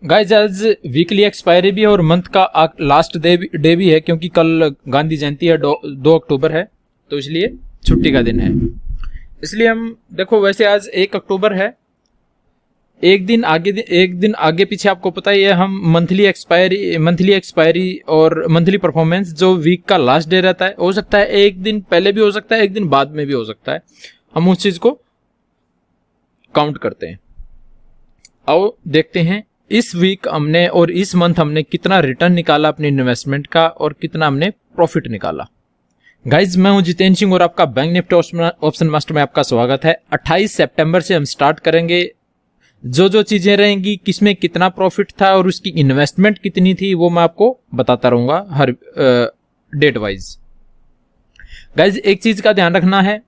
Guys आज weekly expiry भी है और मंथ का लास्ट डे भी है, क्योंकि कल गांधी जयंती है, 2 अक्टूबर है, तो इसलिए छुट्टी का दिन है। इसलिए हम देखो, वैसे आज 1 अक्टूबर है, एक दिन आगे पीछे आपको पता ही है। हम मंथली एक्सपायरी और मंथली परफॉर्मेंस जो वीक का लास्ट डे रहता है, हो सकता है एक दिन पहले भी हो सकता है, एक दिन बाद में भी हो सकता है, हम उस चीज को काउंट करते हैं। आओ देखते हैं इस वीक हमने और इस मंथ हमने कितना रिटर्न निकाला अपने इन्वेस्टमेंट का और कितना हमने प्रॉफिट निकाला। गाइज मैं हूं जितेंद्र सिंह और आपका बैंक निफ्टी ऑप्शन मास्टर में आपका स्वागत है। 28 सितंबर से हम स्टार्ट करेंगे। जो चीजें रहेंगी, किसमें कितना प्रॉफिट था और उसकी इन्वेस्टमेंट कितनी थी, वो मैं आपको बताता रहूंगा हर डेट वाइज। गाइज एक चीज का ध्यान रखना है,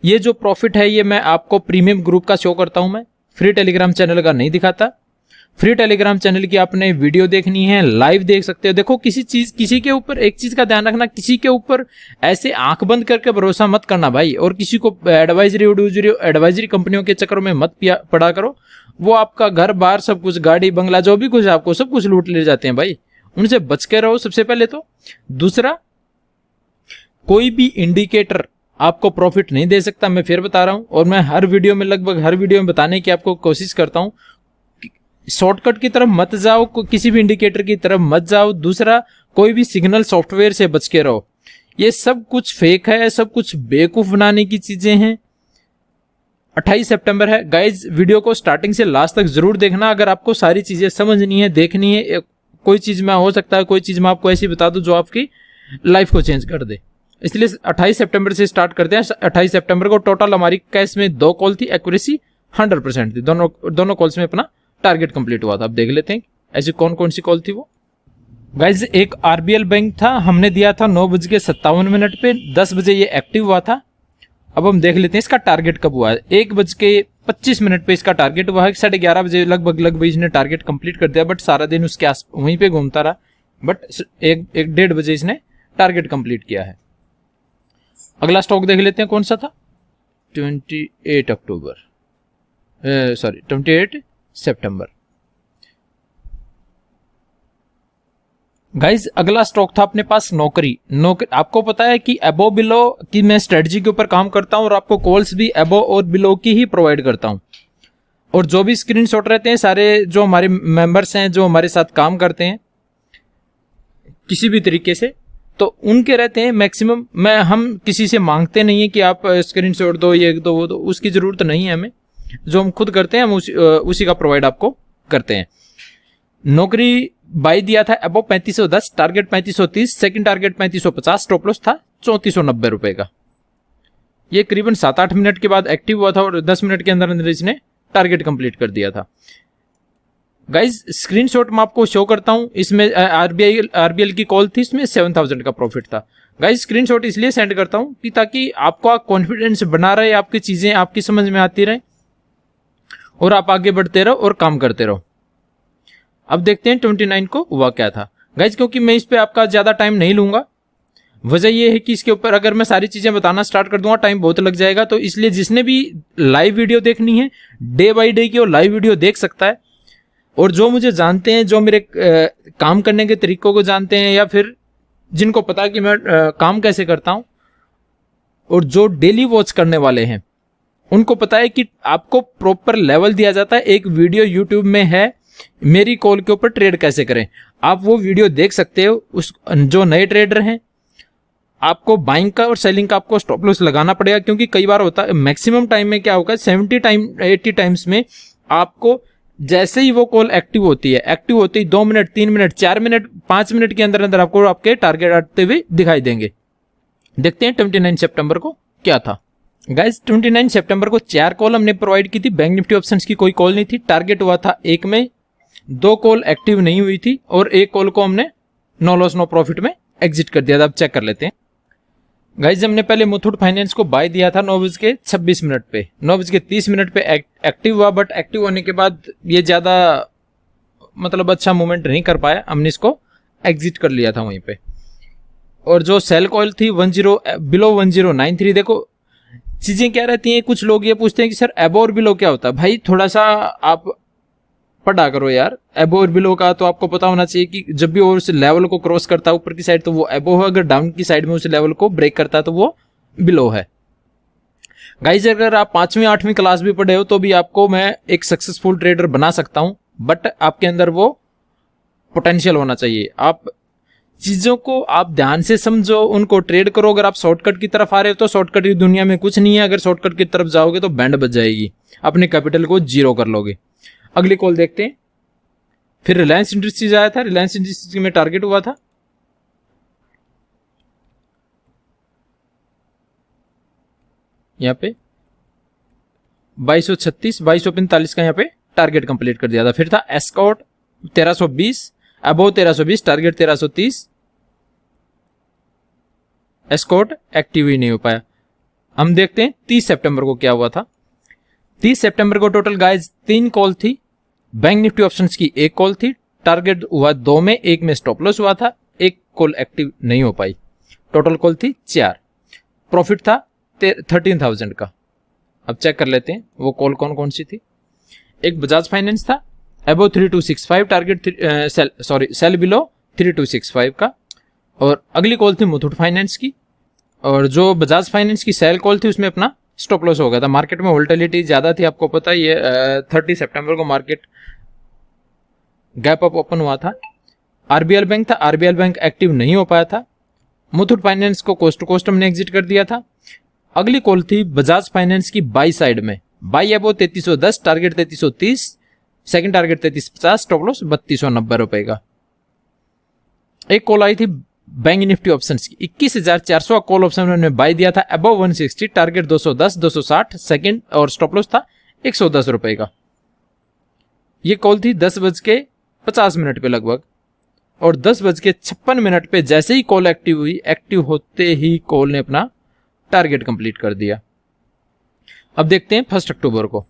ये जो प्रॉफिट है ये मैं आपको प्रीमियम ग्रुप का शो करता हूं, मैं फ्री टेलीग्राम चैनल का नहीं दिखाता। फ्री टेलीग्राम चैनल की आपने वीडियो देखनी है, लाइव देख सकते हो। देखो किसी के ऊपर एक चीज का ध्यान रखना, किसी के ऊपर ऐसे आंख बंद करके भरोसा मत करना भाई, और किसी को एडवाइजरी कंपनियों के चक्करों में मत पड़ा करो। वो आपका घर बार सब कुछ, गाड़ी बंगला जो भी कुछ, आपको सब कुछ लूट ले जाते हैं भाई, उनसे बच के रहो सबसे पहले तो। दूसरा, कोई भी इंडिकेटर आपको प्रॉफिट नहीं दे सकता, मैं फिर बता रहा हूं, और मैं हर वीडियो में लगभग हर वीडियो में बताने की आपको कोशिश करता हूं। शॉर्टकट की तरफ मत जाओ, किसी भी इंडिकेटर की तरफ मत जाओ। दूसरा, कोई भी सिग्नल सॉफ्टवेयर से बच के रहो, ये सब कुछ फेक है, सब कुछ बेवकूफ बनाने की चीजें हैं। 28 सितंबर है गाइज, वीडियो को स्टार्टिंग से लास्ट तक जरूर देखना अगर आपको सारी चीजें समझनी है, देखनी है। कोई चीज में हो सकता है, कोई चीज मैं आपको ऐसी बता दूं जो आपकी लाइफ को चेंज कर दे, इसलिए 28 सितंबर से स्टार्ट करते हैं। 28 सितंबर को टोटल हमारी कैश में 2 कॉल थी, एक्यूरेसी 100% थी। दोनों कॉल्स में अपना टारगेट कंप्लीट हुआ था। अब देख लेते हैं ऐसी कौन कौन सी कॉल थी वो। गाइज एक आरबीएल बैंक था, हमने दिया था 9:57 पे, 10 बजे ये एक्टिव हुआ था। अब हम देख लेते हैं इसका टारगेट कब हुआ है। 1:25 पे इसका टारगेट हुआ है। 11:30 बजे लगभग इसने टारगेट कंप्लीट कर दिया, बट सारा दिन उसके आस वहीं पे घूमता रहा, बट 1-1:30 बजे इसने टारगेट कंप्लीट किया है। अगला स्टॉक देख लेते हैं कौन सा था। 28 सितंबर। गाइज अगला स्टॉक था अपने पास नौकरी। आपको पता है कि अबो बिलो की मैं स्ट्रेटजी के ऊपर काम करता हूं और आपको कॉल्स भी अबो और बिलो की ही प्रोवाइड करता हूं। और जो भी स्क्रीनशॉट रहते हैं सारे, जो हमारे मेंबर्स हैं, जो हमारे साथ काम करते हैं किसी भी तरीके से, तो उनके रहते हैं मैक्सिमम। हम किसी से मांगते नहीं है कि आप स्क्रीनशॉट दो, ये दो, वो दो, उसकी जरूरत नहीं है हमें। जो हम खुद करते हैं हम उसी का प्रोवाइड आपको करते हैं। नौकरी बाई दिया था above 3510, target 3530, second target 3550, stop loss था 3490 रुपए का। ये करीबन 7-8 मिनट के बाद एक्टिव हुआ था और 10 मिनट के अंदर अंदर इसने टारगेट कंप्लीट कर दिया था। गाइज स्क्रीनशॉट मैं आपको शो करता हूं, इसमें आरबीएल की कॉल थी, इसमें 7000 का प्रॉफिट था। गाइज स्क्रीनशॉट इसलिए सेंड करता हूं कि ताकि आपका कॉन्फिडेंस बना रहे, आपकी चीजें आपकी समझ में आती रहे और आप आगे बढ़ते रहो और काम करते रहो। अब देखते हैं 29 को हुआ क्या था। गाइज क्योंकि मैं इस पे आपका ज्यादा टाइम नहीं लूंगा, वजह यह है कि इसके ऊपर अगर मैं सारी चीजें बताना स्टार्ट कर दूंगा टाइम बहुत लग जाएगा। तो इसलिए जिसने भी लाइव वीडियो देखनी है, डे बाई डे की और लाइव वीडियो देख सकता है। और जो मुझे जानते हैं, जो मेरे काम करने के तरीकों को जानते हैं, या फिर जिनको पता है कि मैं काम कैसे करता हूं, और जो डेली वॉच करने वाले हैं, उनको पता है कि आपको प्रॉपर लेवल दिया जाता है। एक वीडियो यूट्यूब में है मेरी कॉल के ऊपर ट्रेड कैसे करें, आप वो वीडियो देख सकते हो। उस जो नए ट्रेडर हैं, आपको बाइंग का और सेलिंग का आपको स्टॉप लॉस लगाना पड़ेगा, क्योंकि कई बार होता है मैक्सिमम टाइम में क्या होगा, 80 टाइम्स में आपको जैसे ही वो कॉल एक्टिव होती है 2 मिनट, 3 मिनट, 4 मिनट, 5 मिनट के अंदर अंदर आपको आपके टारगेट आते हुए दिखाई देंगे। देखते हैं 29 सितंबर को क्या था। गाइज 29 सितंबर को 4 कॉल हमने प्रोवाइड की थी। बैंक निफ्टी ऑप्शंस की कोई कॉल नहीं थी। टारगेट हुआ था 1 में, 2 कॉल एक्टिव नहीं हुई थी और 1 कॉल को हमने नो लॉस नो प्रॉफिट में एग्जिट कर दिया था। अब चेक कर लेते हैं। गाइज हमने पहले मुथूट फाइनेंस को बाय दिया था 9:26 पे, 9:30 पे एक्टिव हुआ, बट एक्टिव होने के बाद ये ज्यादा मतलब अच्छा मूवमेंट नहीं कर पाया, हमने इसको एग्जिट कर लिया था वहीं पे। और जो सेल कॉल थी बिलो 1093। देखो चीजें क्या रहती हैं, कुछ लोग ये पूछते हैं कि सर अबव और बिलो क्या होता है। भाई थोड़ा सा आप पढ़ा करो यार। एबो और बिलो का तो आपको पता होना चाहिए कि जब भी वो उस लेवल को क्रॉस करता है ऊपर की साइड तो वो एबो है, अगर डाउन की साइड में उस लेवल को ब्रेक करता है तो वो बिलो है। गाइज अगर आप 5वीं 8वीं क्लास भी पढ़े हो तो भी आपको मैं एक सक्सेसफुल ट्रेडर बना सकता हूं, बट आपके अंदर वो पोटेंशियल होना चाहिए। आप चीजों को आप ध्यान से समझो, उनको ट्रेड करो। अगर आप शॉर्टकट की तरफ आ रहे हो तो शॉर्टकट की दुनिया में कुछ नहीं है। अगर शॉर्टकट की तरफ जाओगे तो बैंड बच जाएगी, अपने कैपिटल को जीरो कर लोगे। अगली कॉल देखते हैं। फिर रिलायंस इंडस्ट्रीज आया था, रिलायंस इंडस्ट्रीज में टारगेट हुआ था, यहाँ पे 2236 2245 का यहाँ पे टारगेट कंप्लीट कर दिया था। फिर था एस्कॉर्ट 1320, अबो 1320, टारगेट 1330। एस्कॉर्ट एक्टिव ही नहीं हो पाया। हम देखते हैं 30 सितंबर को क्या हुआ था। 30 सितंबर को टोटल गाइज 3 कॉल थी। बैंक निफ्टी ऑप्शंस की 1 कॉल थी, टारगेट हुआ 2 में, 1 में स्टॉप लॉस हुआ था, 1 कॉल एक्टिव नहीं हो पाई। टोटल कॉल थी 4। प्रॉफिट था 13,000 का। अब चेक कर लेते हैं वो कॉल कौन कौन सी थी। एक बजाज फाइनेंस था, अबो 3265, टारगेट सेल बिलो 3265 का। और अगली कॉल थी मुथूट फाइनेंस की, और जो बजाज फाइनेंस की सेल कॉल थी उसमें अपना स्टॉप लॉस हो गया था। मार्केट में वोलेटिलिटी ज्यादा थी, आपको पता ही है। 30 सितंबर को मार्केट गैप अप ओपन हुआ था। आरबीएल बैंक था, आरबीएल बैंक एक्टिव नहीं हो पाया था। मुथूट फाइनेंस को कोस्ट टू कोस्ट हमने एग्जिट कर दिया था। अगली कॉल थी बजाज फाइनेंस की बाई साइड में, by above 3310, target 3330, second target 3350, stop loss 3290 रुपए का। एक कॉल आई थी बैंक निफ्टी ऑप्शंस की 21,400 कॉल ऑप्शन हमने बाई दिया था, अबव 160, टारगेट 210 260, सेकंड और स्टॉप लॉस था 110 रुपए का। ये कॉल थी 10:50 पे लगभग, और 10:56 पे जैसे ही कॉल एक्टिव हुई, एक्टिव होते ही कॉल ने अपना टारगेट कंप्लीट कर दिया। अब देखते हैं 1 अक्टूबर को।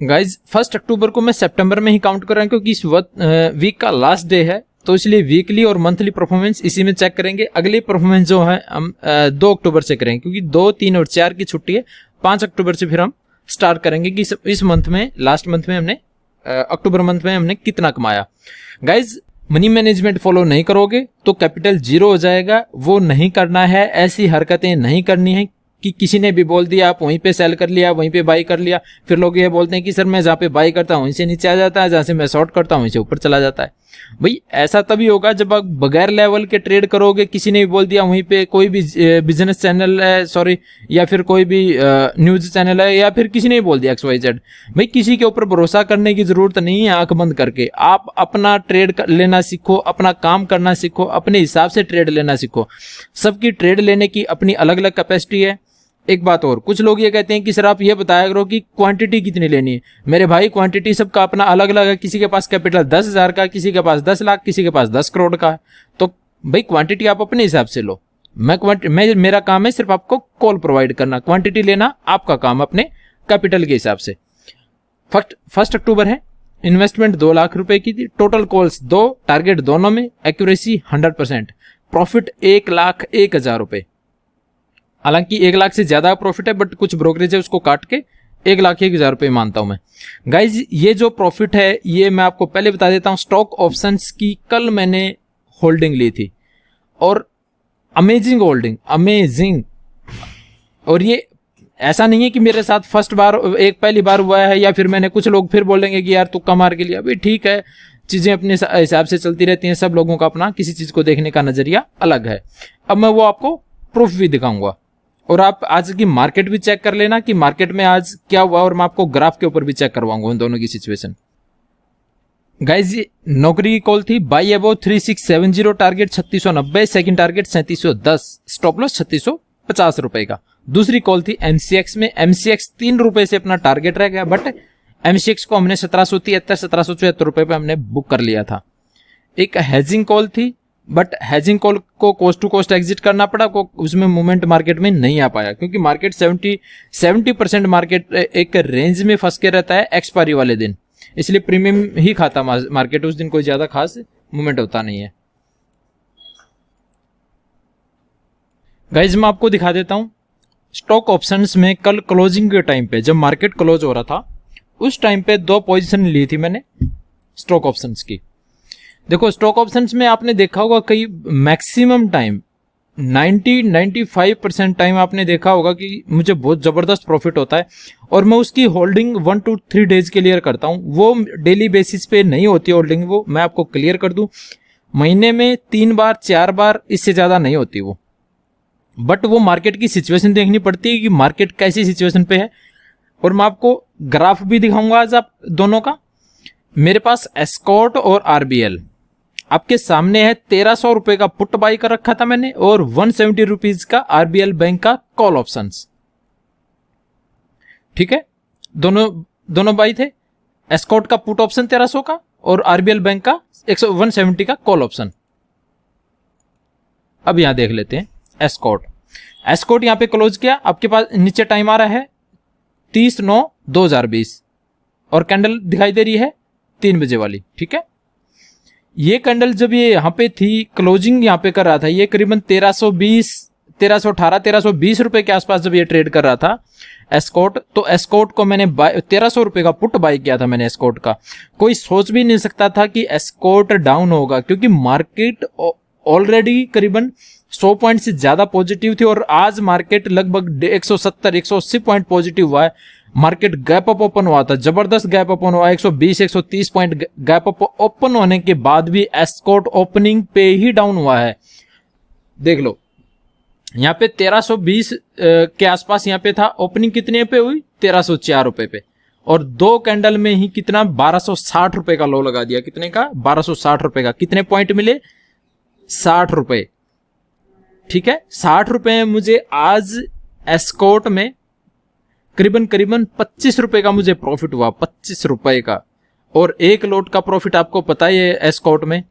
गाइज 1 अक्टूबर को मैं सितंबर में ही काउंट कर रहा हूं क्योंकि इस वीक का लास्ट डे है, तो इसलिए वीकली और मंथली परफॉर्मेंस इसी में चेक करेंगे। अगली परफॉर्मेंस जो है हम 2 अक्टूबर से करेंगे, क्योंकि 2, 3 और 4 की छुट्टी है। 5 अक्टूबर से फिर हम स्टार्ट करेंगे कि इस मंथ में, लास्ट मंथ में हमने अक्टूबर मंथ में हमने कितना कमाया। गाइज मनी मैनेजमेंट फॉलो नहीं करोगे तो कैपिटल जीरो हो जाएगा, वो नहीं करना है। ऐसी हरकतें नहीं करनी है कि किसी ने भी बोल दिया आप वहीं पे सेल कर लिया, वहीं पे बाई कर लिया, फिर लोग ये बोलते हैं कि सर मैं जहाँ पे बाई करता हूँ वहीं से नीचे आ जाता है, जहाँ से मैं शॉर्ट करता हूँ वहीं से ऊपर चला जाता है। भाई ऐसा तभी होगा जब आप बगैर लेवल के ट्रेड करोगे। किसी ने भी बोल दिया वहीं पे, कोई भी बिजनेस चैनल है या फिर कोई भी न्यूज चैनल है, या फिर किसी ने भी बोल दिया XYZ, भाई किसी के ऊपर भरोसा करने की जरूरत नहीं है। आंख बंद करके आप अपना ट्रेड लेना सीखो, अपना काम करना सीखो, अपने हिसाब से ट्रेड लेना सीखो। सबकी ट्रेड लेने की अपनी अलग अलग कैपेसिटी है। एक बात और, कुछ लोग ये कहते हैं कि सर आप ये बताया करो कि क्वांटिटी कितनी लेनी है। मेरे भाई क्वांटिटी सबका अपना अलग अलग है। किसी के पास कैपिटल 10,000 का, किसी के पास 10 लाख, किसी के पास 10 करोड़ का है। तो भाई क्वांटिटी आप अपने हिसाब से लो। मेरा काम है सिर्फ आपको कॉल प्रोवाइड करना, क्वांटिटी लेना आपका काम अपने कैपिटल के हिसाब से। 1 अक्टूबर है, इन्वेस्टमेंट 2 लाख रुपए की थी, टोटल कॉल्स 2, टारगेट दोनों में, एक्यूरेसी 100%, प्रॉफिट 1,01,000 रुपए। हालांकि 1 लाख से ज्यादा प्रॉफिट है, बट कुछ ब्रोकरेज है उसको काट के 1,01,000 रुपए मानता हूं मैं। गाइज ये जो प्रॉफिट है ये मैं आपको पहले बता देता हूं। स्टॉक ऑप्शंस की कल मैंने होल्डिंग ली थी, और अमेजिंग होल्डिंग, अमेजिंग। और ये ऐसा नहीं है कि मेरे साथ पहली बार हुआ है, या फिर मैंने, कुछ लोग फिर बोलेंगे कि यार तुक्का मार के लिया। भाई ठीक है, चीजें अपने हिसाब से चलती रहती हैं, सब लोगों का अपना किसी चीज को देखने का नजरिया अलग है। अब मैं वो आपको प्रूफ भी दिखाऊंगा, और आप आज की मार्केट भी चेक कर लेना कि मार्केट में आज क्या हुआ, और मैं आपको ग्राफ के ऊपर भी चेक करवाऊंगा उन दोनों की सिचुएशन। गाइज नौकरी की कॉल थी by above 3670, target 3690, second target 3710, stop loss 3650 रुपए का। दूसरी कॉल थी MCX में, MCX 3 रुपए से अपना टारगेट रह गया, बट MCX को हमने 1773 1774 रुपए पे हमने बुक कर लिया था। एक हेजिंग कॉल थी, बट हेजिंग कॉल को कोस्ट टू कोस्ट एग्जिट करना पड़ा, उसमें मूवमेंट मार्केट में नहीं आ पाया, क्योंकि मार्केट 70% मार्केट एक रेंज में फंस के रहता है एक्सपायरी वाले दिन, इसलिए प्रीमियम ही खाता मार्केट। उस दिन कोई ज्यादा खास मूवमेंट होता नहीं है। गाइज मैं आपको दिखा देता हूं स्टॉक ऑप्शंस में कल क्लोजिंग के टाइम पे, जब मार्केट क्लोज हो रहा था उस टाइम पे 2 पोजीशन ली थी मैंने स्टॉक ऑप्शंस की। देखो स्टॉक ऑप्शंस में आपने देखा होगा कई मैक्सिमम टाइम 90-95% टाइम आपने देखा होगा कि मुझे बहुत जबरदस्त प्रॉफिट होता है और मैं उसकी होल्डिंग 1 to 3 डेज के लिए करता हूं। वो डेली बेसिस पे नहीं होती होल्डिंग, वो मैं आपको क्लियर कर दूं, महीने में 3 बार 4 बार, इससे ज्यादा नहीं होती वो। बट वो मार्केट की सिचुएशन देखनी पड़ती है कि मार्केट कैसी सिचुएशन पे है। और मैं आपको ग्राफ भी दिखाऊंगा आज आप दोनों का। मेरे पास एस्कॉर्ट और आरबीएल आपके सामने है। 1300 रुपए का पुट बाई कर रखा था मैंने और 170 रुपीज का आरबीएल बैंक का कॉल ऑप्शंस। ठीक है, दोनों बाई थे। एस्कॉर्ट का पुट ऑप्शन 1300 का और आरबीएल बैंक का 170 का कॉल ऑप्शन। अब यहां देख लेते हैं एस्कॉर्ट यहां पे क्लोज किया। आपके पास नीचे टाइम आ रहा है 30/9/2020 और कैंडल दिखाई दे रही है 3 बजे वाली। ठीक है, ये कैंडल जब ये यहां पे थी, क्लोजिंग यहां पे कर रहा था, ये करीबन 1320 रुपए के आसपास जब ये ट्रेड कर रहा था एस्कॉर्ट, तो एस्कॉर्ट को मैंने 1300 रुपए का पुट बाई किया था मैंने एस्कॉर्ट का। कोई सोच भी नहीं सकता था कि एस्कॉर्ट डाउन होगा, क्योंकि मार्केट ऑलरेडी करीबन 100 पॉइंट से ज्यादा पॉजिटिव थी और आज मार्केट लगभग 170-180 पॉइंट पॉजिटिव हुआ है। मार्केट गैप अप ओपन हुआ था, जबरदस्त गैप ओपन हुआ, 120-130 पॉइंट गैप अप ओपन होने के बाद भी एस्कॉर्ट ओपनिंग पे ही डाउन हुआ है। देख लो यहाँ पे 1320 के आसपास यहाँ पे था, ओपनिंग कितने पे हुई 1304 रुपए पे, और 2 कैंडल में ही कितना 1260 रुपए का लो लगा दिया। कितने का 1260 रुपए का। कितने पॉइंट मिले 60 रुपए। ठीक है, 60 रुपए में मुझे आज एस्कॉर्ट में करीबन 25 रुपए का मुझे प्रॉफिट हुआ, 25 रुपए का। और एक लोट का प्रॉफिट आपको पता ही है एस्कॉर्ट में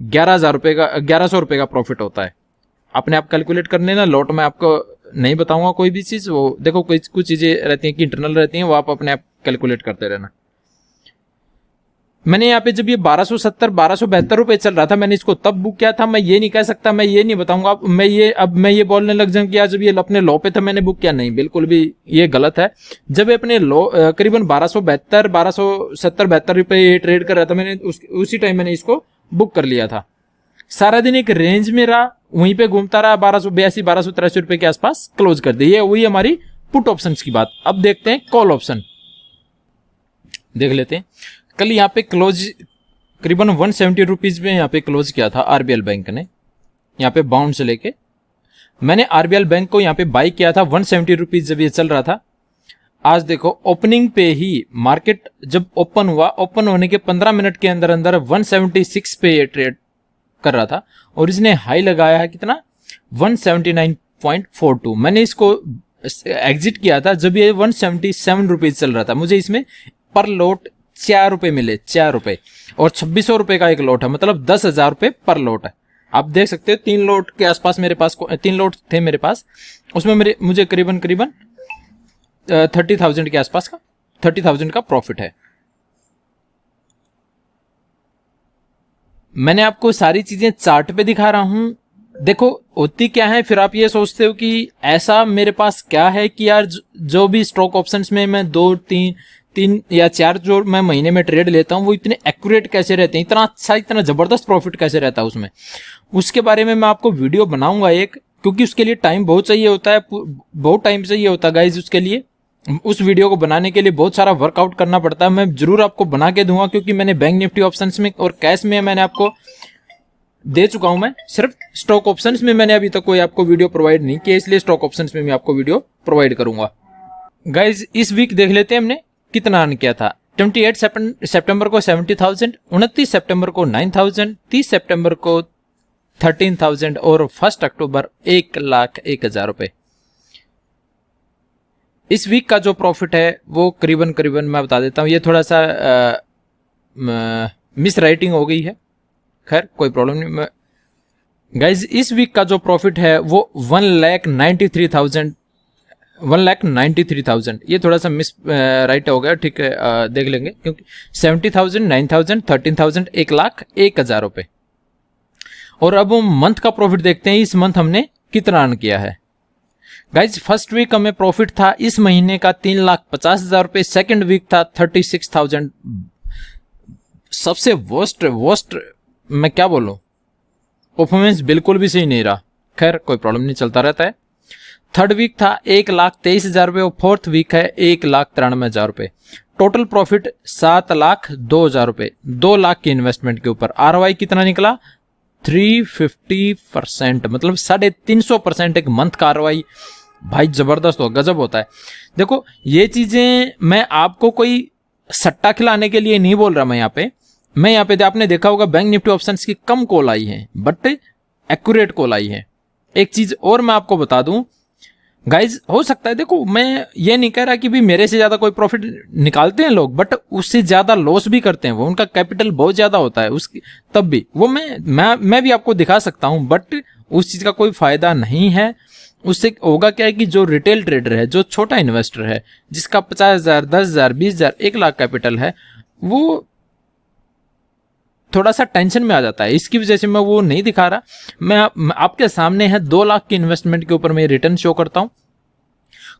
11,000 रुपए का, 1100 रुपए का प्रॉफिट होता है। अपने आप कैलकुलेट कर लेना। लोट में आपको नहीं बताऊंगा कोई भी चीज, वो देखो कुछ चीजें रहती हैं कि इंटरनल रहती हैं, वो आप अपने आप कैलकुलेट करते रहना। मैंने यहाँ पे जब ये 1272 रुपए चल रहा था, मैंने इसको तब बुक किया था। मैं ये नहीं कह सकता, मैं ये नहीं बताऊंगा मैं ये बोलने लग जाऊं कि आज जब ये अपने लो पे था मैंने बुक किया, नहीं, बिल्कुल भी ये गलत है। जब ये अपने लो करीबन 1270 रुपए ये ट्रेड कर रहा था, मैंने उसी टाइम मैंने इसको बुक कर लिया था। सारा दिन एक रेंज में रहा, वहीं पे घूमता रहा, 1282-1283 रुपए के आसपास क्लोज कर दिया। ये वही हमारी पुट ऑप्शन की बात। अब देखते हैं कॉल ऑप्शन, देख लेते हैं। कल यहाँ पे क्लोज करीबन 170 रुपीज में यहाँ पे क्लोज किया था आरबीएल बैंक ने, यहाँ पे बाउंड से लेके। मैंने आरबीएल बैंक को यहाँ पे बाई किया था 170 रुपीज जब ये चल रहा था। आज देखो ओपनिंग पे ही मार्केट जब ओपन हुआ, ओपन होने के 15 मिनट के अंदर अंदर 176 पे ये ट्रेड कर रहा था और इसने हाई लगाया है कितना 179.42। मैंने इसको एग्जिट किया था जब ये 177 रुपीज चल रहा था। मुझे इसमें पर लोट 4 रुपए मिले, 4 रुपए, और 2600 रुपए का एक लोट है, मतलब 10,000 रुपए पर लोट है। आप देख सकते हो 3 लोट के आसपास मेरे पास 3 लोट थे मेरे पास, उसमें मुझे करीबन 30,000 के आसपास का 30,000 का प्रॉफिट है। मैंने आपको सारी चीजें चार्ट पे दिखा रहा हूं। देखो होती क्या है, फिर आप ये सोचते हो कि ऐसा मेरे पास क्या है कि यार जो भी स्टॉक ऑप्शंस में मैं 2-3 या 4 जो मैं महीने में ट्रेड लेता हूं वो इतने एक्यूरेट कैसे रहते हैं, इतना अच्छा इतना जबरदस्त प्रॉफिट कैसे रहता है उसमें। उसके बारे में मैं आपको वीडियो बनाऊंगा एक, क्योंकि उसके लिए टाइम बहुत चाहिए होता है, बहुत टाइम चाहिए होता है गाइज। उसके लिए उस वीडियो को बनाने के लिए बहुत सारा वर्कआउट करना पड़ता है। मैं जरूर आपको बना के दूंगा, क्योंकि मैंने बैंक निफ्टी ऑप्शंस में और कैश में मैंने आपको दे चुका हूं। मैं सिर्फ स्टॉक ऑप्शंस में मैंने अभी तक कोई आपको वीडियो प्रोवाइड नहीं किया, इसलिए स्टॉक ऑप्शंस में मैं आपको वीडियो प्रोवाइड करूंगा। गाइज इस वीक देख लेते हैं हमने कितना अर्न किया था। 28 सितंबर को 70,000, 29 सितंबर को 9,000, 30 सितंबर को 13,000 और 1 अक्टूबर 1,01,000 रुपए। इस वीक का जो प्रॉफिट है वो करीबन मैं बता देता हूं, ये थोड़ा सा मिस राइटिंग हो गई है, खैर कोई प्रॉब्लम नहीं। गाइज इस वीक का जो प्रॉफिट है वो 1,93,000, ये थोड़ा सा मिस राइट हो गया, ठीक है, देख लेंगे, क्योंकि 70,000, 9,000, 13,000, 1,01,000 रुपए। और अब हम मंथ का प्रॉफिट देखते हैं, इस मंथ हमने कितना अर्न किया है। गाइज फर्स्ट वीक हमें प्रॉफिट था इस महीने का 3,50,000 रुपये, सेकेंड वीक था 36,000। सबसे वर्स्ट मैं क्या बोलूं, परफॉर्मेंस बिल्कुल भी सही नहीं रहा। खैर कोई प्रॉब्लम नहीं, चलता रहता है। थर्ड वीक था 1,23,000 रुपये और फोर्थ वीक है 1,93,000 रुपये। टोटल प्रॉफिट 7,02,000 रुपये, 2 लाख की इन्वेस्टमेंट के ऊपर। ROI कितना निकला? 350%, मतलब 350% एक मंथ का ROI। भाई जबरदस्त हो, गजब होता है। देखो ये चीजें मैं आपको कोई सट्टा खिलाने के लिए नहीं बोल रहा। मैं यहाँ पे आपने देखा होगा बैंक निफ्टी ऑप्शंस की कम कॉल आई है बट एक्यूरेट कॉल आई है। एक चीज और मैं आपको बता दूं गाइज, हो सकता है, देखो मैं ये नहीं कह रहा कि भी मेरे से ज्यादा कोई प्रॉफिट निकालते हैं लोग, बट उससे ज्यादा लॉस भी करते हैं वो, उनका कैपिटल बहुत ज्यादा होता है उसकी, तब भी वो मैं भी आपको दिखा सकता हूं, बट उस चीज का कोई फायदा नहीं है। उससे होगा क्या है कि जो रिटेल ट्रेडर है, जो छोटा इन्वेस्टर है, जिसका 50,000, 10,000, 20,000, 1 लाख कैपिटल है, वो थोड़ा सा टेंशन में आ जाता है। इसकी वजह से मैं वो नहीं दिखा रहा। मैं आपके सामने है 2 लाख की इन्वेस्टमेंट के ऊपर मैं रिटर्न शो करता हूं।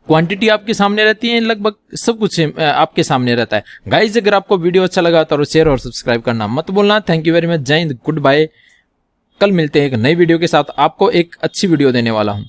क्वांटिटी आपके सामने रहती है, लगभग सब कुछ आपके सामने रहता है। गाइज अगर आपको वीडियो अच्छा लगा तो शेयर और सब्सक्राइब करना मत भूलना। थैंक यू वेरी मच, जय हिंद, गुड बाय। कल मिलते हैं एक नई वीडियो के साथ, आपको एक अच्छी वीडियो देने वाला हूं।